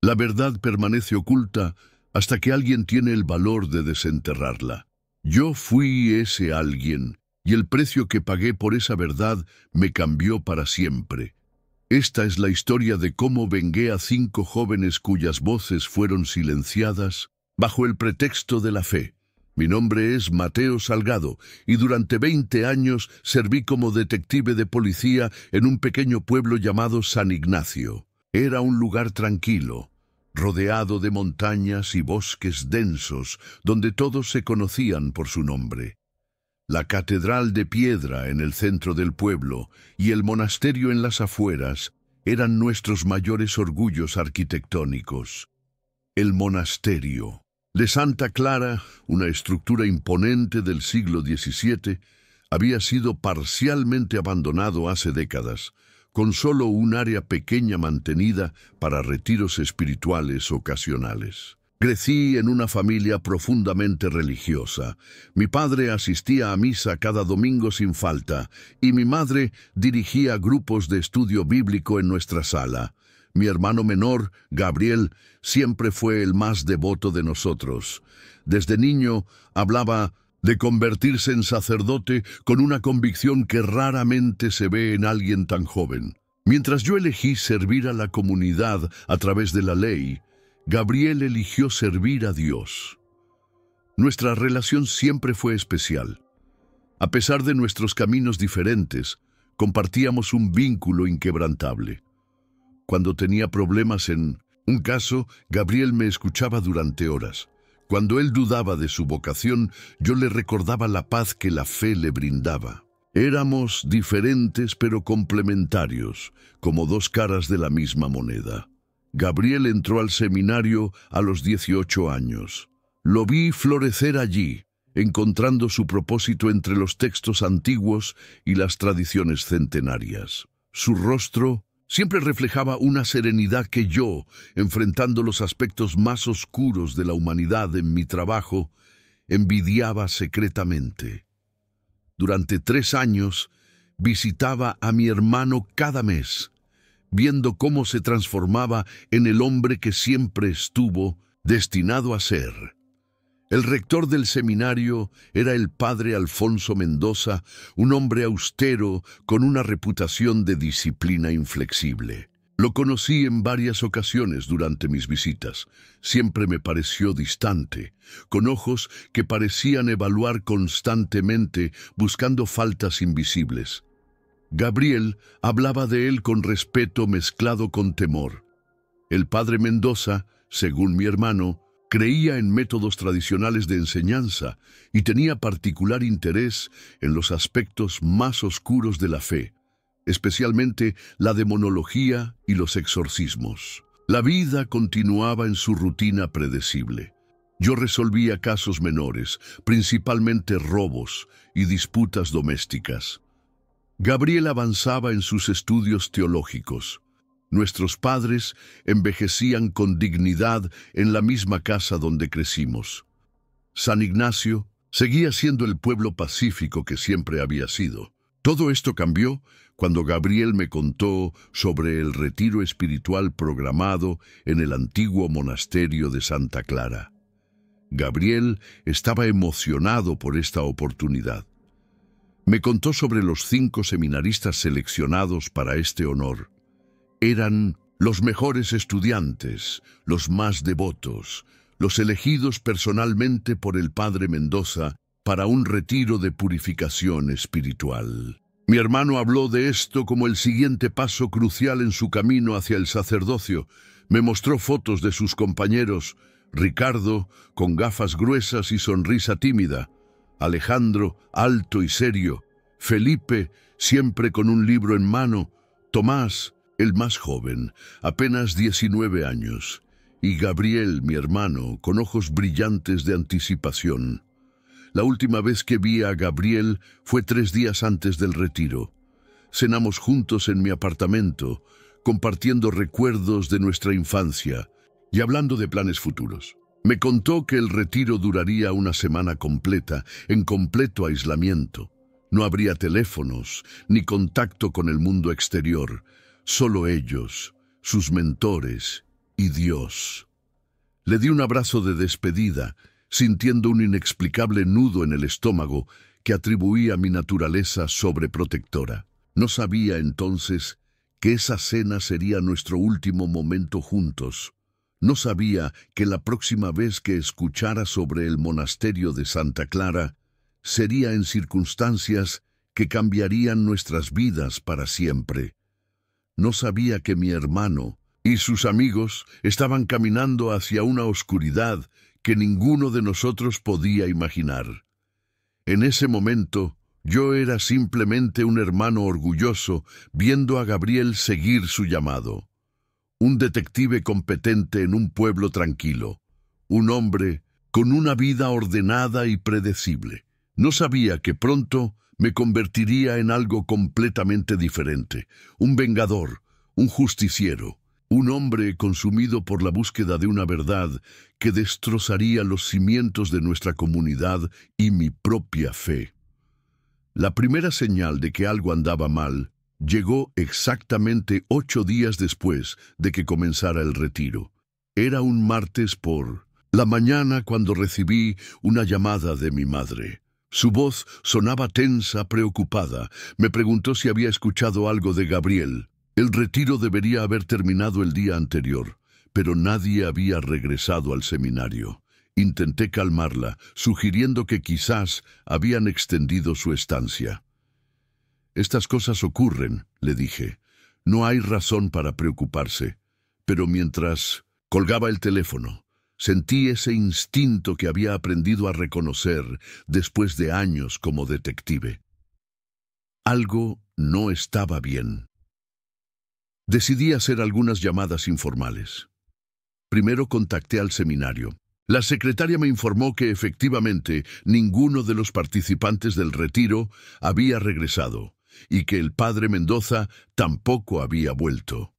La verdad permanece oculta hasta que alguien tiene el valor de desenterrarla. Yo fui ese alguien, y el precio que pagué por esa verdad me cambió para siempre. Esta es la historia de cómo vengué a 5 jóvenes cuyas voces fueron silenciadas bajo el pretexto de la fe. Mi nombre es Mateo Salgado, y durante 20 años serví como detective de policía en un pequeño pueblo llamado San Ignacio. Era un lugar tranquilo, rodeado de montañas y bosques densos, donde todos se conocían por su nombre. La catedral de piedra en el centro del pueblo y el monasterio en las afueras eran nuestros mayores orgullos arquitectónicos. El monasterio de Santa Clara, una estructura imponente del siglo XVII, había sido parcialmente abandonado hace décadas, con solo un área pequeña mantenida para retiros espirituales ocasionales. Crecí en una familia profundamente religiosa. Mi padre asistía a misa cada domingo sin falta, y mi madre dirigía grupos de estudio bíblico en nuestra sala. Mi hermano menor, Gabriel, siempre fue el más devoto de nosotros. Desde niño hablaba de convertirse en sacerdote con una convicción que raramente se ve en alguien tan joven. Mientras yo elegí servir a la comunidad a través de la ley, Gabriel eligió servir a Dios. Nuestra relación siempre fue especial. A pesar de nuestros caminos diferentes, compartíamos un vínculo inquebrantable. Cuando tenía problemas en un caso, Gabriel me escuchaba durante horas. Cuando él dudaba de su vocación, yo le recordaba la paz que la fe le brindaba. Éramos diferentes pero complementarios, como 2 caras de la misma moneda. Gabriel entró al seminario a los 18 años. Lo vi florecer allí, encontrando su propósito entre los textos antiguos y las tradiciones centenarias. Su rostro siempre reflejaba una serenidad que yo, enfrentando los aspectos más oscuros de la humanidad en mi trabajo, envidiaba secretamente. Durante 3 años, visitaba a mi hermano cada mes, viendo cómo se transformaba en el hombre que siempre estuvo destinado a ser. El rector del seminario era el padre Alfonso Mendoza, un hombre austero con una reputación de disciplina inflexible. Lo conocí en varias ocasiones durante mis visitas. Siempre me pareció distante, con ojos que parecían evaluar constantemente, buscando faltas invisibles. Gabriel hablaba de él con respeto mezclado con temor. El padre Mendoza, según mi hermano, creía en métodos tradicionales de enseñanza y tenía particular interés en los aspectos más oscuros de la fe, especialmente la demonología y los exorcismos. La vida continuaba en su rutina predecible. Yo resolvía casos menores, principalmente robos y disputas domésticas. Gabriel avanzaba en sus estudios teológicos. Nuestros padres envejecían con dignidad en la misma casa donde crecimos. San Ignacio seguía siendo el pueblo pacífico que siempre había sido. Todo esto cambió cuando Gabriel me contó sobre el retiro espiritual programado en el antiguo monasterio de Santa Clara. Gabriel estaba emocionado por esta oportunidad. Me contó sobre los 5 seminaristas seleccionados para este honor. Eran los mejores estudiantes, los más devotos, los elegidos personalmente por el padre Mendoza para un retiro de purificación espiritual. Mi hermano habló de esto como el siguiente paso crucial en su camino hacia el sacerdocio. Me mostró fotos de sus compañeros: Ricardo, con gafas gruesas y sonrisa tímida; Alejandro, alto y serio; Felipe, siempre con un libro en mano; Tomás, el más joven, apenas 19 años; y Gabriel, mi hermano, con ojos brillantes de anticipación. La última vez que vi a Gabriel fue 3 días antes del retiro. Cenamos juntos en mi apartamento, compartiendo recuerdos de nuestra infancia y hablando de planes futuros. Me contó que el retiro duraría una semana completa, en completo aislamiento. No habría teléfonos, ni contacto con el mundo exterior. Solo ellos, sus mentores y Dios. Le di un abrazo de despedida, sintiendo un inexplicable nudo en el estómago que atribuía a mi naturaleza sobreprotectora. No sabía entonces que esa cena sería nuestro último momento juntos. No sabía que la próxima vez que escuchara sobre el monasterio de Santa Clara sería en circunstancias que cambiarían nuestras vidas para siempre. No sabía que mi hermano y sus amigos estaban caminando hacia una oscuridad que ninguno de nosotros podía imaginar. En ese momento, yo era simplemente un hermano orgulloso viendo a Gabriel seguir su llamado. Un detective competente en un pueblo tranquilo. Un hombre con una vida ordenada y predecible. No sabía que pronto me convertiría en algo completamente diferente. Un vengador, un justiciero. Un hombre consumido por la búsqueda de una verdad que destrozaría los cimientos de nuestra comunidad y mi propia fe. La primera señal de que algo andaba mal llegó exactamente 8 días después de que comenzara el retiro. Era un martes por la mañana cuando recibí una llamada de mi madre. Su voz sonaba tensa, preocupada. Me preguntó si había escuchado algo de Gabriel. El retiro debería haber terminado el día anterior, pero nadie había regresado al seminario. Intenté calmarla, sugiriendo que quizás habían extendido su estancia. «Estas cosas ocurren», le dije. «No hay razón para preocuparse». Pero mientras colgaba el teléfono, sentí ese instinto que había aprendido a reconocer después de años como detective. Algo no estaba bien. Decidí hacer algunas llamadas informales. Primero contacté al seminario. La secretaria me informó que efectivamente ninguno de los participantes del retiro había regresado y que el padre Mendoza tampoco había vuelto.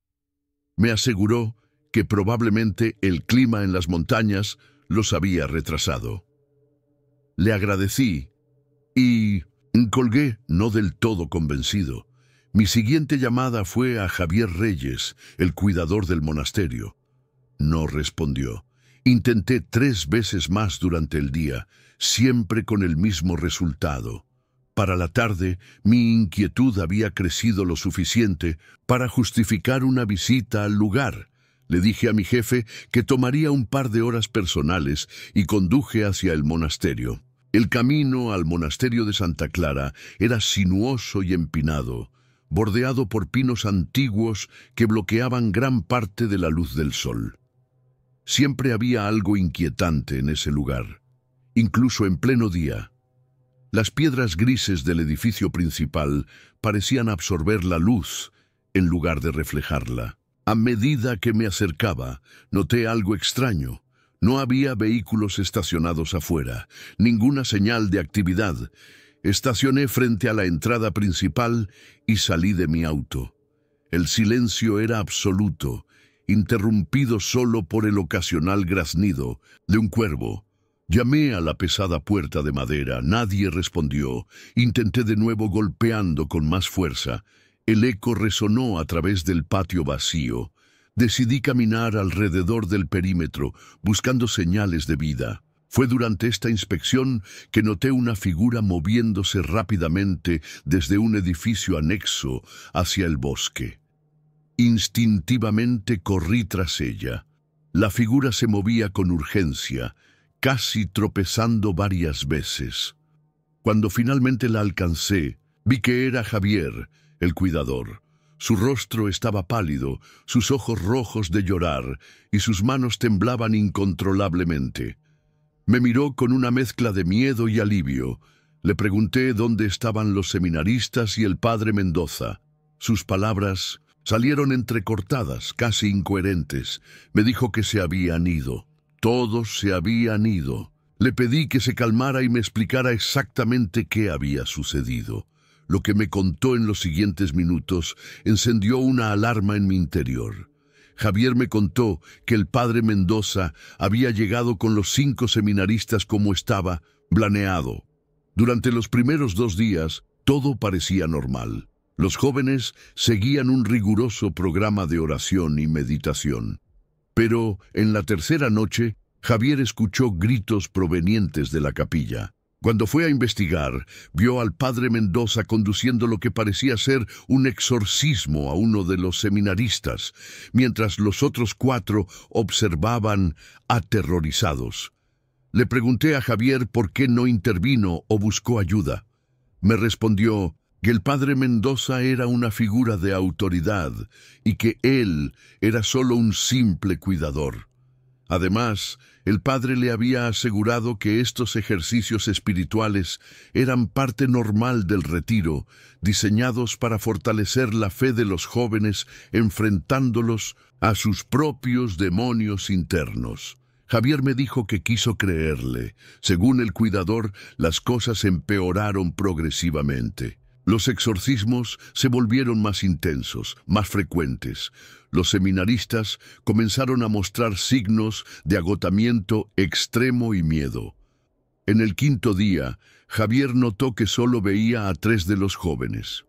Me aseguró que probablemente el clima en las montañas los había retrasado. Le agradecí y colgué, no del todo convencido. Mi siguiente llamada fue a Javier Reyes, el cuidador del monasterio. No respondió. Intenté 3 veces más durante el día, siempre con el mismo resultado. Para la tarde, mi inquietud había crecido lo suficiente para justificar una visita al lugar. Le dije a mi jefe que tomaría un par de horas personales y conduje hacia el monasterio. El camino al monasterio de Santa Clara era sinuoso y empinado, bordeado por pinos antiguos que bloqueaban gran parte de la luz del sol. Siempre había algo inquietante en ese lugar, incluso en pleno día. Las piedras grises del edificio principal parecían absorber la luz en lugar de reflejarla. A medida que me acercaba, noté algo extraño. No había vehículos estacionados afuera, ninguna señal de actividad. Estacioné frente a la entrada principal y salí de mi auto. El silencio era absoluto, interrumpido solo por el ocasional graznido de un cuervo. Llamé a la pesada puerta de madera, nadie respondió. Intenté de nuevo golpeando con más fuerza. El eco resonó a través del patio vacío. Decidí caminar alrededor del perímetro, buscando señales de vida. Fue durante esta inspección que noté una figura moviéndose rápidamente desde un edificio anexo hacia el bosque. Instintivamente corrí tras ella. La figura se movía con urgencia, casi tropezando varias veces. Cuando finalmente la alcancé, vi que era Javier, el cuidador. Su rostro estaba pálido, sus ojos rojos de llorar, y sus manos temblaban incontrolablemente. Me miró con una mezcla de miedo y alivio. Le pregunté dónde estaban los seminaristas y el padre Mendoza. Sus palabras salieron entrecortadas, casi incoherentes. Me dijo que se habían ido. Todos se habían ido. Le pedí que se calmara y me explicara exactamente qué había sucedido. Lo que me contó en los siguientes minutos encendió una alarma en mi interior. Javier me contó que el padre Mendoza había llegado con los 5 seminaristas como estaba planeado. Durante los primeros 2 días, todo parecía normal. Los jóvenes seguían un riguroso programa de oración y meditación. Pero en la tercera noche, Javier escuchó gritos provenientes de la capilla. Cuando fue a investigar, vio al padre Mendoza conduciendo lo que parecía ser un exorcismo a uno de los seminaristas, mientras los otros 4 observaban aterrorizados. Le pregunté a Javier por qué no intervino o buscó ayuda. Me respondió que el padre Mendoza era una figura de autoridad y que él era solo un simple cuidador. Además, el padre le había asegurado que estos ejercicios espirituales eran parte normal del retiro, diseñados para fortalecer la fe de los jóvenes enfrentándolos a sus propios demonios internos. Javier me dijo que quiso creerle. Según el cuidador, las cosas empeoraron progresivamente. Los exorcismos se volvieron más intensos, más frecuentes. Los seminaristas comenzaron a mostrar signos de agotamiento extremo y miedo. En el 5.º día, Javier notó que solo veía a 3 de los jóvenes.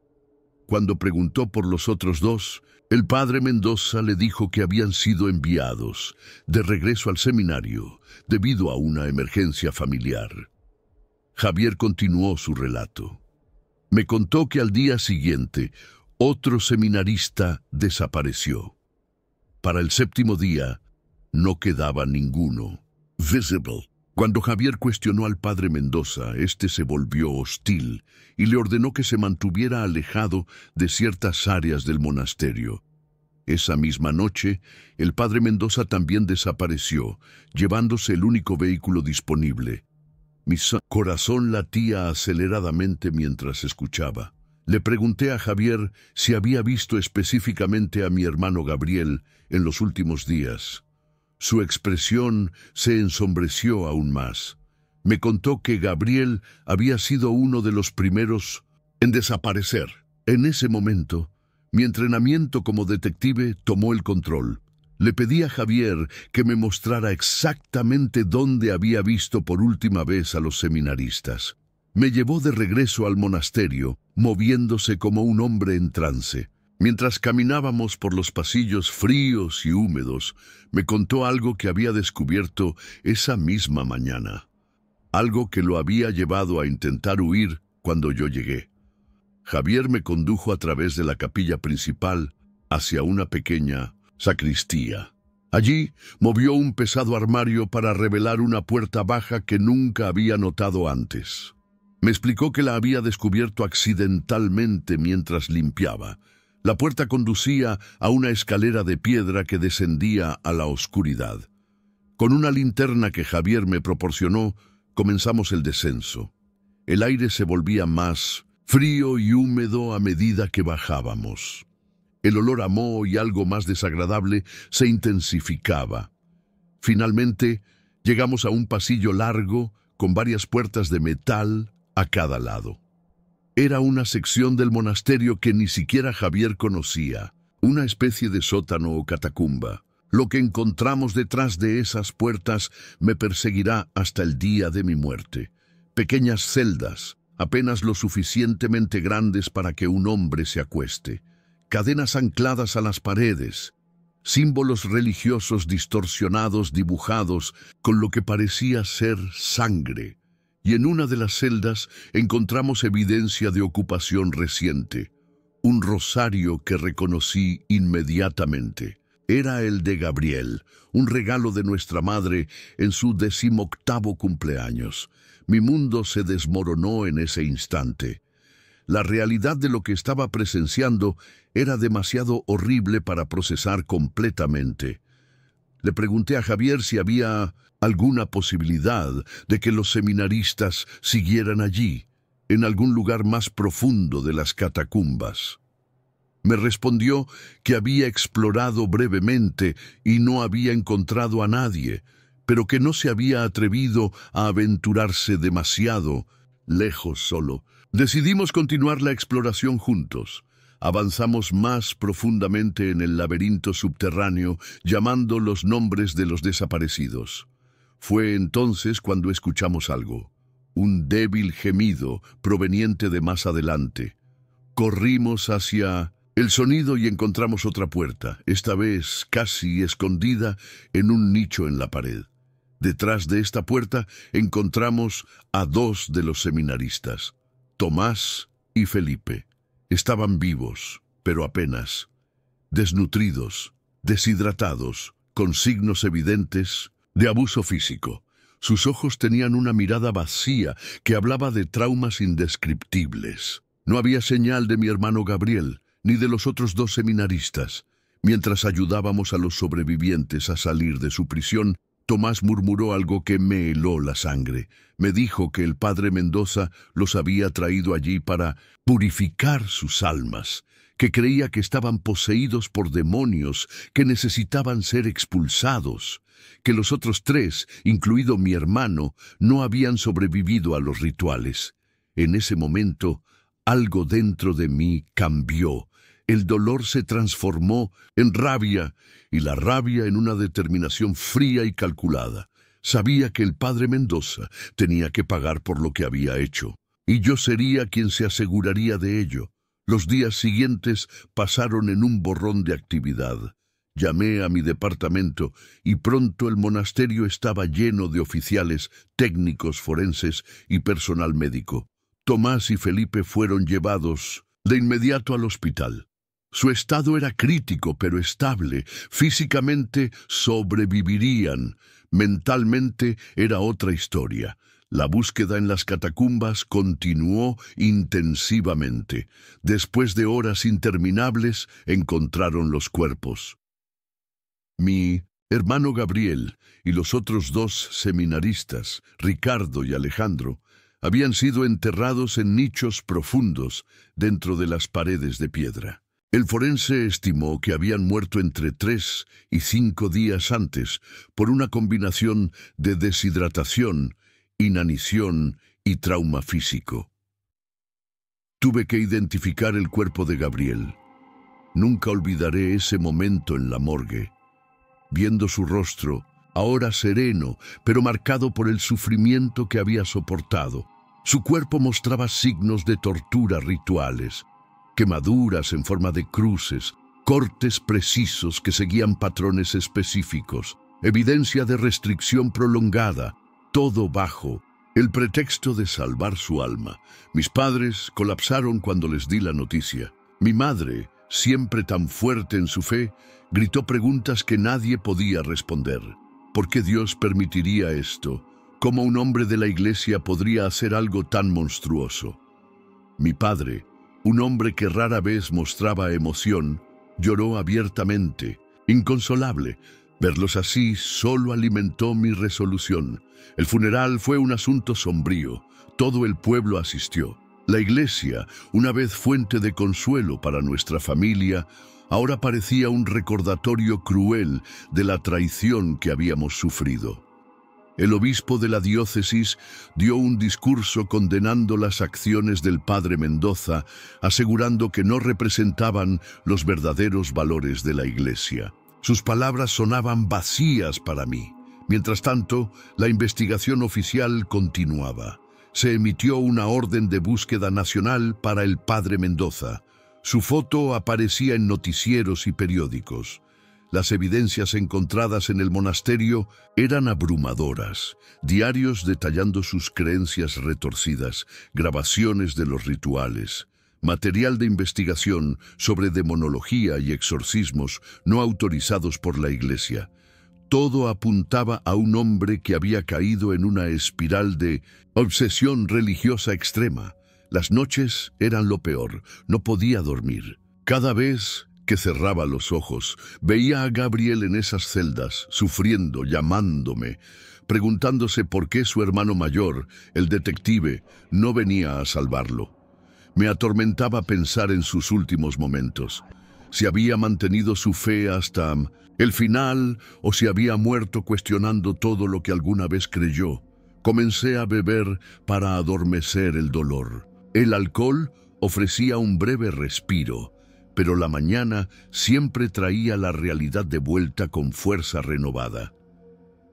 Cuando preguntó por los otros 2, el padre Mendoza le dijo que habían sido enviados de regreso al seminario debido a una emergencia familiar. Javier continuó su relato. Me contó que al día siguiente, otro seminarista desapareció. Para el 7.º día, no quedaba ninguno. Visible. Cuando Javier cuestionó al padre Mendoza, este se volvió hostil y le ordenó que se mantuviera alejado de ciertas áreas del monasterio. Esa misma noche, el padre Mendoza también desapareció, llevándose el único vehículo disponible. Mi corazón latía aceleradamente mientras escuchaba. Le pregunté a Javier si había visto específicamente a mi hermano Gabriel en los últimos días. Su expresión se ensombreció aún más. Me contó que Gabriel había sido uno de los primeros en desaparecer. En ese momento, mi entrenamiento como detective tomó el control. Le pedí a Javier que me mostrara exactamente dónde había visto por última vez a los seminaristas. Me llevó de regreso al monasterio, moviéndose como un hombre en trance. Mientras caminábamos por los pasillos fríos y húmedos, me contó algo que había descubierto esa misma mañana. Algo que lo había llevado a intentar huir cuando yo llegué. Javier me condujo a través de la capilla principal hacia una pequeña sacristía. Allí movió un pesado armario para revelar una puerta baja que nunca había notado antes. Me explicó que la había descubierto accidentalmente mientras limpiaba. La puerta conducía a una escalera de piedra que descendía a la oscuridad. Con una linterna que Javier me proporcionó, comenzamos el descenso. El aire se volvía más frío y húmedo a medida que bajábamos. El olor a moho y algo más desagradable se intensificaba. Finalmente, llegamos a un pasillo largo con varias puertas de metal a cada lado. Era una sección del monasterio que ni siquiera Javier conocía, una especie de sótano o catacumba. Lo que encontramos detrás de esas puertas me perseguirá hasta el día de mi muerte. Pequeñas celdas, apenas lo suficientemente grandes para que un hombre se acueste. Cadenas ancladas a las paredes, símbolos religiosos distorsionados dibujados con lo que parecía ser sangre. Y en una de las celdas encontramos evidencia de ocupación reciente. Un rosario que reconocí inmediatamente. Era el de Gabriel, un regalo de nuestra madre en su 18º cumpleaños. Mi mundo se desmoronó en ese instante. La realidad de lo que estaba presenciando era demasiado horrible para procesar completamente. Le pregunté a Javier si había alguna posibilidad de que los seminaristas siguieran allí, en algún lugar más profundo de las catacumbas. Me respondió que había explorado brevemente y no había encontrado a nadie, pero que no se había atrevido a aventurarse demasiado lejos solo. Decidimos continuar la exploración juntos. Avanzamos más profundamente en el laberinto subterráneo, llamando los nombres de los desaparecidos. Fue entonces cuando escuchamos algo, un débil gemido proveniente de más adelante. Corrimos hacia el sonido y encontramos otra puerta, esta vez casi escondida en un nicho en la pared. Detrás de esta puerta encontramos a dos de los seminaristas, Tomás y Felipe. Estaban vivos, pero apenas, desnutridos, deshidratados, con signos evidentes de abuso físico. Sus ojos tenían una mirada vacía que hablaba de traumas indescriptibles. No había señal de mi hermano Gabriel, ni de los otros dos seminaristas. Mientras ayudábamos a los sobrevivientes a salir de su prisión, Tomás murmuró algo que me heló la sangre. Me dijo que el padre Mendoza los había traído allí para purificar sus almas, que creía que estaban poseídos por demonios que necesitaban ser expulsados, que los otros tres, incluido mi hermano, no habían sobrevivido a los rituales. En ese momento, algo dentro de mí cambió. El dolor se transformó en rabia, y la rabia en una determinación fría y calculada. Sabía que el padre Mendoza tenía que pagar por lo que había hecho, y yo sería quien se aseguraría de ello. Los días siguientes pasaron en un borrón de actividad. Llamé a mi departamento y pronto el monasterio estaba lleno de oficiales, técnicos forenses y personal médico. Tomás y Felipe fueron llevados de inmediato al hospital. Su estado era crítico pero estable. Físicamente sobrevivirían. Mentalmente era otra historia. La búsqueda en las catacumbas continuó intensivamente. Después de horas interminables, encontraron los cuerpos. Mi hermano Gabriel y los otros dos seminaristas, Ricardo y Alejandro, habían sido enterrados en nichos profundos dentro de las paredes de piedra. El forense estimó que habían muerto entre 3 y 5 días antes por una combinación de deshidratación, inanición y trauma físico. Tuve que identificar el cuerpo de Gabriel. Nunca olvidaré ese momento en la morgue. Viendo su rostro, ahora sereno, pero marcado por el sufrimiento que había soportado. Su cuerpo mostraba signos de tortura rituales, quemaduras en forma de cruces, cortes precisos que seguían patrones específicos, evidencia de restricción prolongada, todo bajo el pretexto de salvar su alma. Mis padres colapsaron cuando les di la noticia. Mi madre, siempre tan fuerte en su fe, gritó preguntas que nadie podía responder. ¿Por qué Dios permitiría esto? ¿Cómo un hombre de la iglesia podría hacer algo tan monstruoso? Mi padre, un hombre que rara vez mostraba emoción, lloró abiertamente, inconsolable. Verlos así solo alimentó mi resolución. El funeral fue un asunto sombrío. Todo el pueblo asistió. La iglesia, una vez fuente de consuelo para nuestra familia, ahora parecía un recordatorio cruel de la traición que habíamos sufrido. El obispo de la diócesis dio un discurso condenando las acciones del padre Mendoza, asegurando que no representaban los verdaderos valores de la iglesia. Sus palabras sonaban vacías para mí. Mientras tanto, la investigación oficial continuaba. Se emitió una orden de búsqueda nacional para el padre Mendoza. Su foto aparecía en noticieros y periódicos. Las evidencias encontradas en el monasterio eran abrumadoras. Diarios detallando sus creencias retorcidas, grabaciones de los rituales, material de investigación sobre demonología y exorcismos no autorizados por la iglesia. Todo apuntaba a un hombre que había caído en una espiral de obsesión religiosa extrema. Las noches eran lo peor, no podía dormir. Cada vez que cerraba los ojos, veía a Gabriel en esas celdas, sufriendo, llamándome, preguntándose por qué su hermano mayor, el detective, no venía a salvarlo. Me atormentaba pensar en sus últimos momentos. Si había mantenido su fe hasta el final o si había muerto cuestionando todo lo que alguna vez creyó. Comencé a beber para adormecer el dolor. El alcohol ofrecía un breve respiro, pero la mañana siempre traía la realidad de vuelta con fuerza renovada.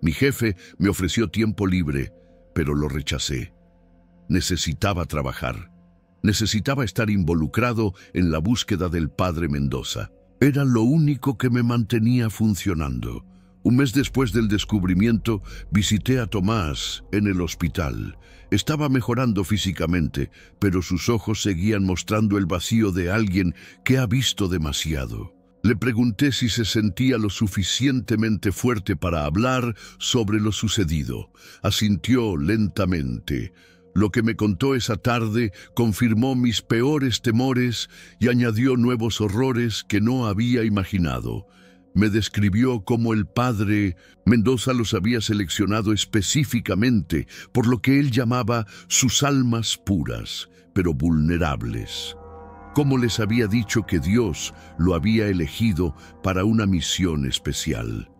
Mi jefe me ofreció tiempo libre, pero lo rechacé. Necesitaba trabajar. Necesitaba estar involucrado en la búsqueda del padre Mendoza. Era lo único que me mantenía funcionando. Un mes después del descubrimiento, visité a Tomás en el hospital. Estaba mejorando físicamente, pero sus ojos seguían mostrando el vacío de alguien que ha visto demasiado. Le pregunté si se sentía lo suficientemente fuerte para hablar sobre lo sucedido. Asintió lentamente. Lo que me contó esa tarde confirmó mis peores temores y añadió nuevos horrores que no había imaginado. Me describió cómo el padre Mendoza los había seleccionado específicamente por lo que él llamaba sus almas puras, pero vulnerables. Cómo les había dicho que Dios lo había elegido para una misión especial.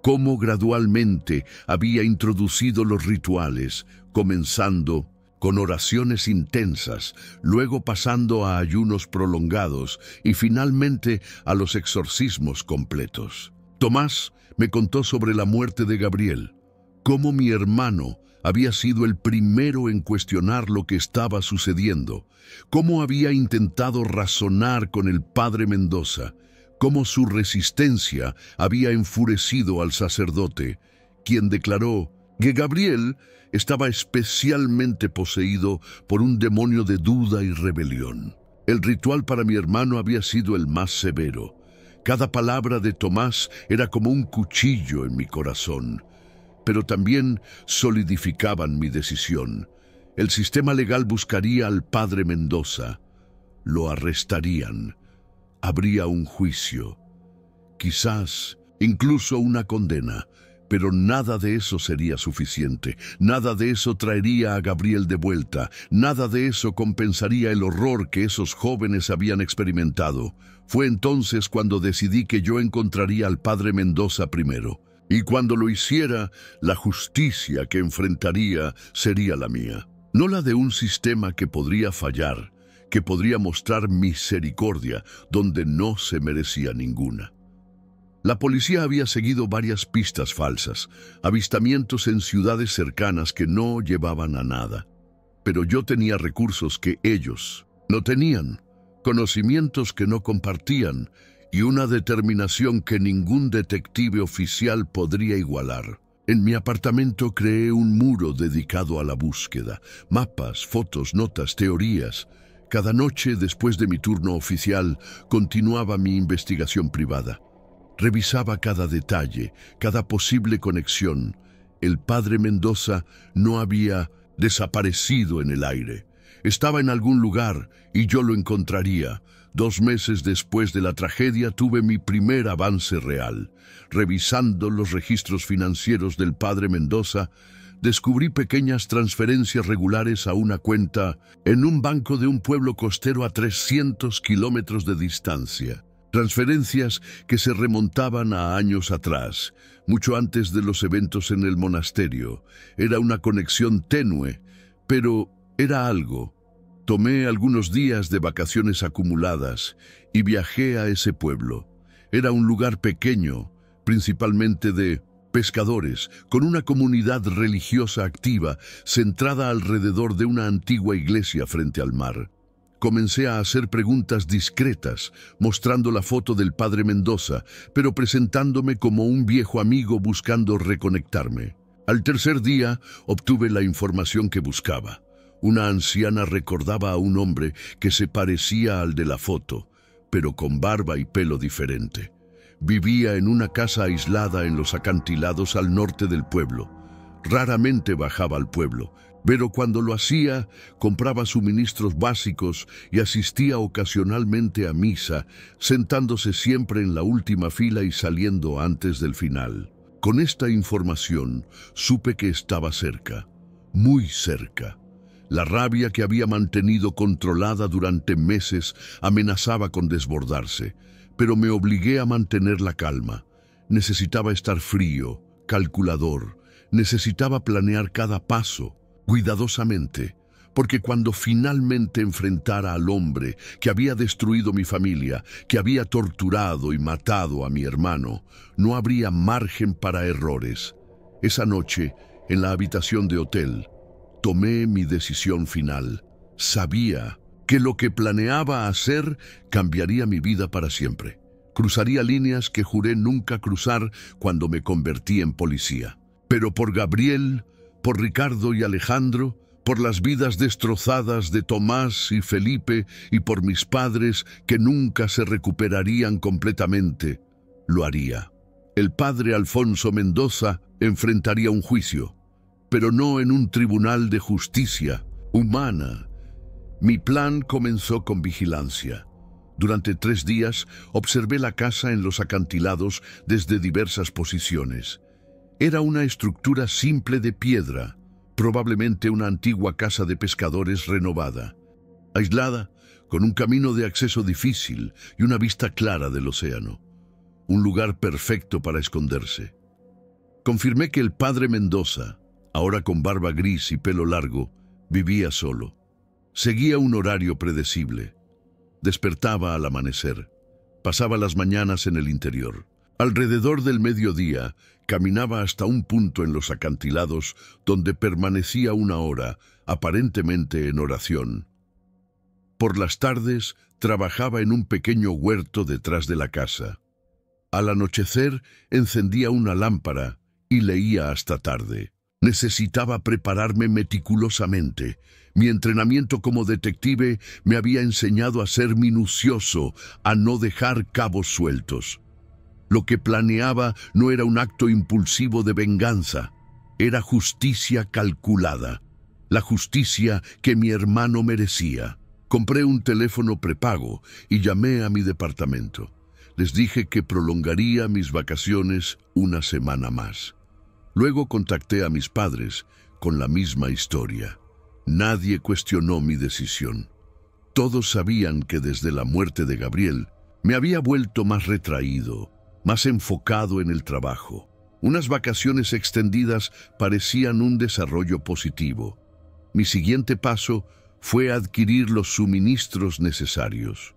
Cómo gradualmente había introducido los rituales, comenzando con oraciones intensas, luego pasando a ayunos prolongados y finalmente a los exorcismos completos. Tomás me contó sobre la muerte de Gabriel, cómo mi hermano había sido el primero en cuestionar lo que estaba sucediendo, cómo había intentado razonar con el padre Mendoza, cómo su resistencia había enfurecido al sacerdote, quien declaró que Gabriel estaba especialmente poseído por un demonio de duda y rebelión. El ritual para mi hermano había sido el más severo. Cada palabra de Tomás era como un cuchillo en mi corazón, pero también solidificaban mi decisión. El sistema legal buscaría al padre Mendoza. Lo arrestarían. Habría un juicio. Quizás incluso una condena. Pero nada de eso sería suficiente, nada de eso traería a Gabriel de vuelta, nada de eso compensaría el horror que esos jóvenes habían experimentado. Fue entonces cuando decidí que yo encontraría al padre Mendoza primero, y cuando lo hiciera, la justicia que enfrentaría sería la mía, no la de un sistema que podría fallar, que podría mostrar misericordia donde no se merecía ninguna. La policía había seguido varias pistas falsas, avistamientos en ciudades cercanas que no llevaban a nada. Pero yo tenía recursos que ellos no tenían, conocimientos que no compartían y una determinación que ningún detective oficial podría igualar. En mi apartamento creé un muro dedicado a la búsqueda, mapas, fotos, notas, teorías. Cada noche, después de mi turno oficial, continuaba mi investigación privada. Revisaba cada detalle, cada posible conexión. El padre Mendoza no había desaparecido en el aire. Estaba en algún lugar y yo lo encontraría. 2 meses después de la tragedia tuve mi primer avance real. Revisando los registros financieros del padre Mendoza, descubrí pequeñas transferencias regulares a una cuenta en un banco de un pueblo costero a 300 kilómetros de distancia. Transferencias que se remontaban a años atrás, mucho antes de los eventos en el monasterio. Era una conexión tenue, pero era algo. Tomé algunos días de vacaciones acumuladas y viajé a ese pueblo. Era un lugar pequeño, principalmente de pescadores, con una comunidad religiosa activa centrada alrededor de una antigua iglesia frente al mar. Comencé a hacer preguntas discretas, mostrando la foto del padre Mendoza, pero presentándome como un viejo amigo buscando reconectarme. Al tercer día, obtuve la información que buscaba. Una anciana recordaba a un hombre que se parecía al de la foto, pero con barba y pelo diferente. Vivía en una casa aislada en los acantilados al norte del pueblo. Raramente bajaba al pueblo, pero cuando lo hacía, compraba suministros básicos y asistía ocasionalmente a misa, sentándose siempre en la última fila y saliendo antes del final. Con esta información, supe que estaba cerca, muy cerca. La rabia que había mantenido controlada durante meses amenazaba con desbordarse, pero me obligué a mantener la calma. Necesitaba estar frío, calculador, necesitaba planear cada paso, cuidadosamente, porque cuando finalmente enfrentara al hombre que había destruido mi familia, que había torturado y matado a mi hermano, no habría margen para errores. Esa noche, en la habitación de hotel, tomé mi decisión final. Sabía que lo que planeaba hacer cambiaría mi vida para siempre. Cruzaría líneas que juré nunca cruzar cuando me convertí en policía. Pero por Gabriel, por Ricardo y Alejandro, por las vidas destrozadas de Tomás y Felipe y por mis padres que nunca se recuperarían completamente, lo haría. El padre Alfonso Mendoza enfrentaría un juicio, pero no en un tribunal de justicia humana. Mi plan comenzó con vigilancia. Durante 3 días observé la casa en los acantilados desde diversas posiciones. Era una estructura simple de piedra, probablemente una antigua casa de pescadores renovada, aislada, con un camino de acceso difícil y una vista clara del océano. Un lugar perfecto para esconderse. Confirmé que el padre Mendoza, ahora con barba gris y pelo largo, vivía solo. Seguía un horario predecible. Despertaba al amanecer. Pasaba las mañanas en el interior. Alrededor del mediodía, caminaba hasta un punto en los acantilados donde permanecía 1 hora, aparentemente en oración. Por las tardes, trabajaba en un pequeño huerto detrás de la casa. Al anochecer, encendía una lámpara y leía hasta tarde. Necesitaba prepararme meticulosamente. Mi entrenamiento como detective me había enseñado a ser minucioso, a no dejar cabos sueltos. Lo que planeaba no era un acto impulsivo de venganza, era justicia calculada, la justicia que mi hermano merecía. Compré un teléfono prepago y llamé a mi departamento. Les dije que prolongaría mis vacaciones 1 semana más. Luego contacté a mis padres con la misma historia. Nadie cuestionó mi decisión. Todos sabían que desde la muerte de Gabriel me había vuelto más retraído, más enfocado en el trabajo. Unas vacaciones extendidas parecían un desarrollo positivo. Mi siguiente paso fue adquirir los suministros necesarios.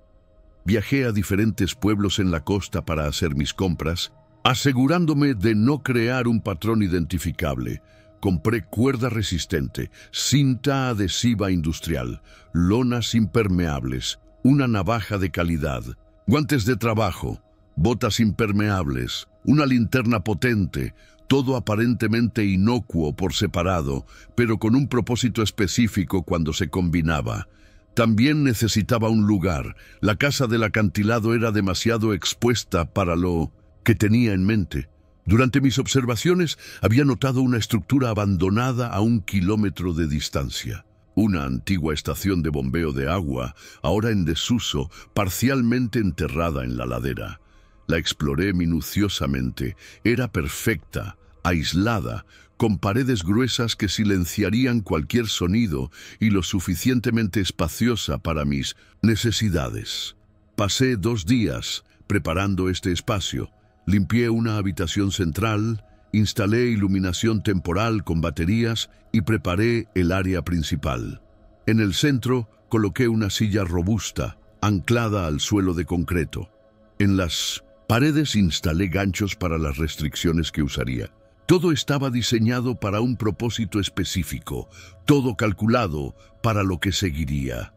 Viajé a diferentes pueblos en la costa para hacer mis compras, asegurándome de no crear un patrón identificable. Compré cuerda resistente, cinta adhesiva industrial, lonas impermeables, una navaja de calidad, guantes de trabajo, botas impermeables, una linterna potente, todo aparentemente inocuo por separado, pero con un propósito específico cuando se combinaba. También necesitaba un lugar. La casa del acantilado era demasiado expuesta para lo que tenía en mente. Durante mis observaciones había notado una estructura abandonada a 1 kilómetro de distancia. Una antigua estación de bombeo de agua, ahora en desuso, parcialmente enterrada en la ladera. La exploré minuciosamente. Era perfecta, aislada, con paredes gruesas que silenciarían cualquier sonido y lo suficientemente espaciosa para mis necesidades. Pasé 2 días preparando este espacio. Limpié una habitación central, instalé iluminación temporal con baterías y preparé el área principal. En el centro coloqué una silla robusta, anclada al suelo de concreto. En las paredes instalé ganchos para las restricciones que usaría. Todo estaba diseñado para un propósito específico, todo calculado para lo que seguiría.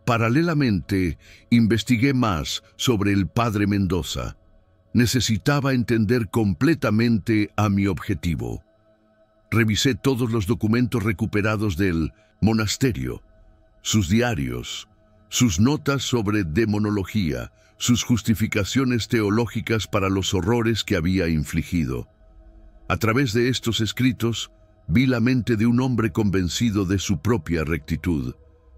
Paralelamente, investigué más sobre el padre Mendoza. Necesitaba entender completamente a mi objetivo. Revisé todos los documentos recuperados del monasterio, sus diarios, sus notas sobre demonología, sus justificaciones teológicas para los horrores que había infligido. A través de estos escritos, vi la mente de un hombre convencido de su propia rectitud,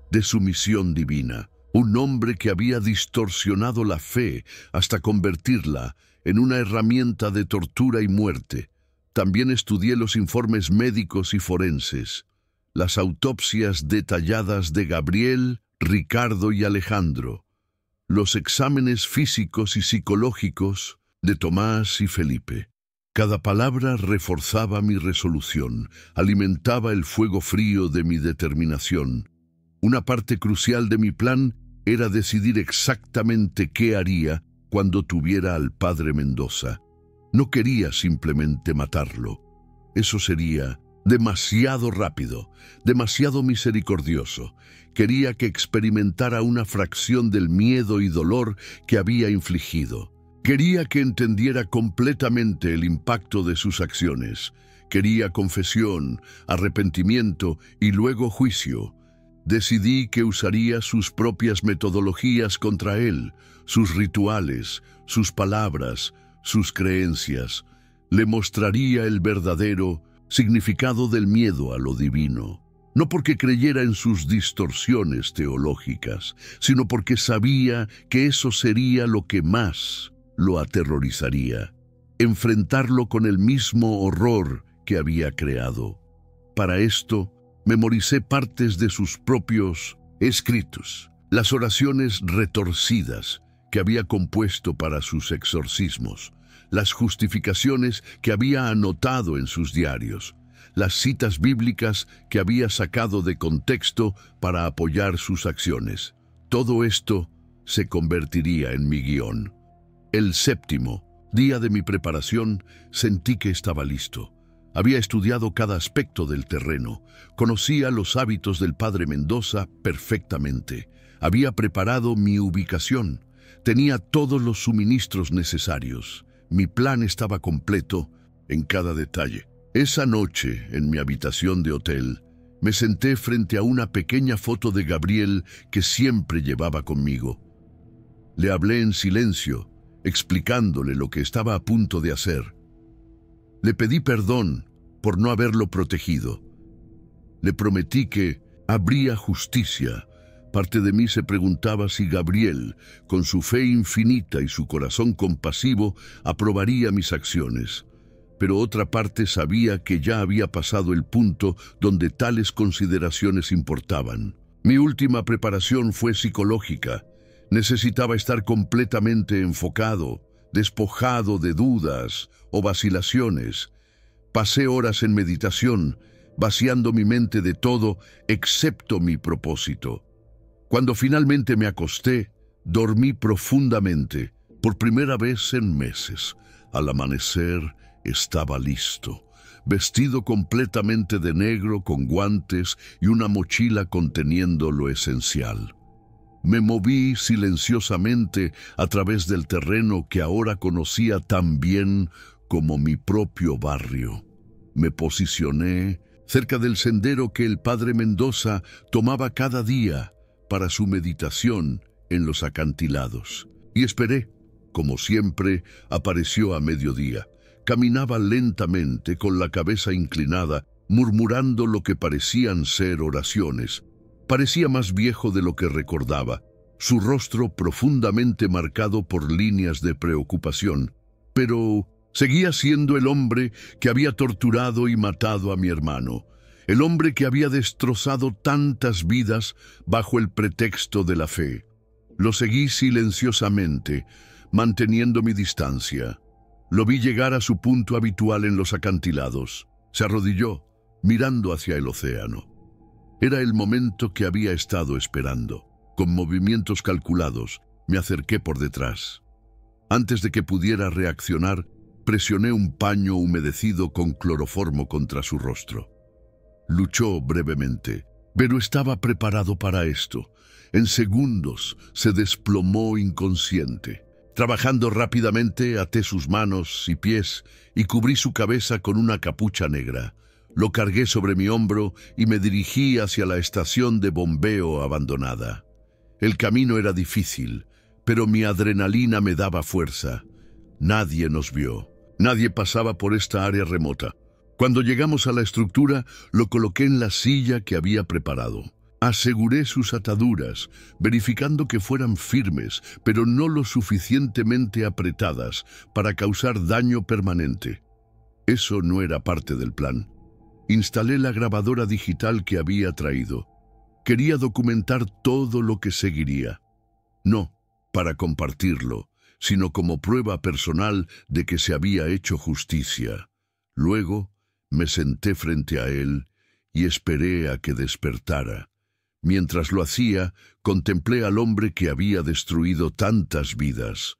de su misión divina. Un hombre que había distorsionado la fe hasta convertirla en una herramienta de tortura y muerte. También estudié los informes médicos y forenses, las autopsias detalladas de Gabriel, Ricardo y Alejandro, los exámenes físicos y psicológicos de Tomás y Felipe. Cada palabra reforzaba mi resolución, alimentaba el fuego frío de mi determinación. Una parte crucial de mi plan era decidir exactamente qué haría cuando tuviera al padre Mendoza. No quería simplemente matarlo. Eso sería demasiado rápido, demasiado misericordioso. Quería que experimentara una fracción del miedo y dolor que había infligido. Quería que entendiera completamente el impacto de sus acciones. Quería confesión, arrepentimiento y luego juicio. Decidí que usaría sus propias metodologías contra él, sus rituales, sus palabras, sus creencias. Le mostraría el verdadero significado del miedo a lo divino. No porque creyera en sus distorsiones teológicas, sino porque sabía que eso sería lo que más lo aterrorizaría. Enfrentarlo con el mismo horror que había creado. Para esto, memoricé partes de sus propios escritos, las oraciones retorcidas que había compuesto para sus exorcismos, las justificaciones que había anotado en sus diarios, las citas bíblicas que había sacado de contexto para apoyar sus acciones. Todo esto se convertiría en mi guión. El séptimo día de mi preparación sentí que estaba listo. Había estudiado cada aspecto del terreno, conocía los hábitos del padre Mendoza perfectamente, había preparado mi ubicación, tenía todos los suministros necesarios. Mi plan estaba completo en cada detalle. Esa noche, en mi habitación de hotel, me senté frente a una pequeña foto de Gabriel que siempre llevaba conmigo. Le hablé en silencio, explicándole lo que estaba a punto de hacer. Le pedí perdón por no haberlo protegido. Le prometí que habría justicia. Parte de mí se preguntaba si Gabriel, con su fe infinita y su corazón compasivo, aprobaría mis acciones. Pero otra parte sabía que ya había pasado el punto donde tales consideraciones importaban. Mi última preparación fue psicológica. Necesitaba estar completamente enfocado, despojado de dudas o vacilaciones. Pasé horas en meditación, vaciando mi mente de todo excepto mi propósito. Cuando finalmente me acosté, dormí profundamente, por primera vez en meses. Al amanecer estaba listo, vestido completamente de negro con guantes y una mochila conteniendo lo esencial. Me moví silenciosamente a través del terreno que ahora conocía tan bien como mi propio barrio. Me posicioné cerca del sendero que el padre Mendoza tomaba cada día para su meditación en los acantilados. Y esperé. Como siempre, apareció a mediodía. Caminaba lentamente, con la cabeza inclinada, murmurando lo que parecían ser oraciones. Parecía más viejo de lo que recordaba, su rostro profundamente marcado por líneas de preocupación. Pero seguía siendo el hombre que había torturado y matado a mi hermano, el hombre que había destrozado tantas vidas bajo el pretexto de la fe. Lo seguí silenciosamente, manteniendo mi distancia. Lo vi llegar a su punto habitual en los acantilados. Se arrodilló, mirando hacia el océano. Era el momento que había estado esperando. Con movimientos calculados, me acerqué por detrás. Antes de que pudiera reaccionar, presioné un paño humedecido con cloroformo contra su rostro. Luchó brevemente, pero estaba preparado para esto. En segundos se desplomó inconsciente. Trabajando rápidamente, até sus manos y pies y cubrí su cabeza con una capucha negra. Lo cargué sobre mi hombro y me dirigí hacia la estación de bombeo abandonada. El camino era difícil, pero mi adrenalina me daba fuerza. Nadie nos vio. Nadie pasaba por esta área remota. Cuando llegamos a la estructura, lo coloqué en la silla que había preparado. Aseguré sus ataduras, verificando que fueran firmes, pero no lo suficientemente apretadas para causar daño permanente. Eso no era parte del plan. Instalé la grabadora digital que había traído. Quería documentar todo lo que seguiría. No para compartirlo, sino como prueba personal de que se había hecho justicia. Luego me senté frente a él y esperé a que despertara. Mientras lo hacía, contemplé al hombre que había destruido tantas vidas.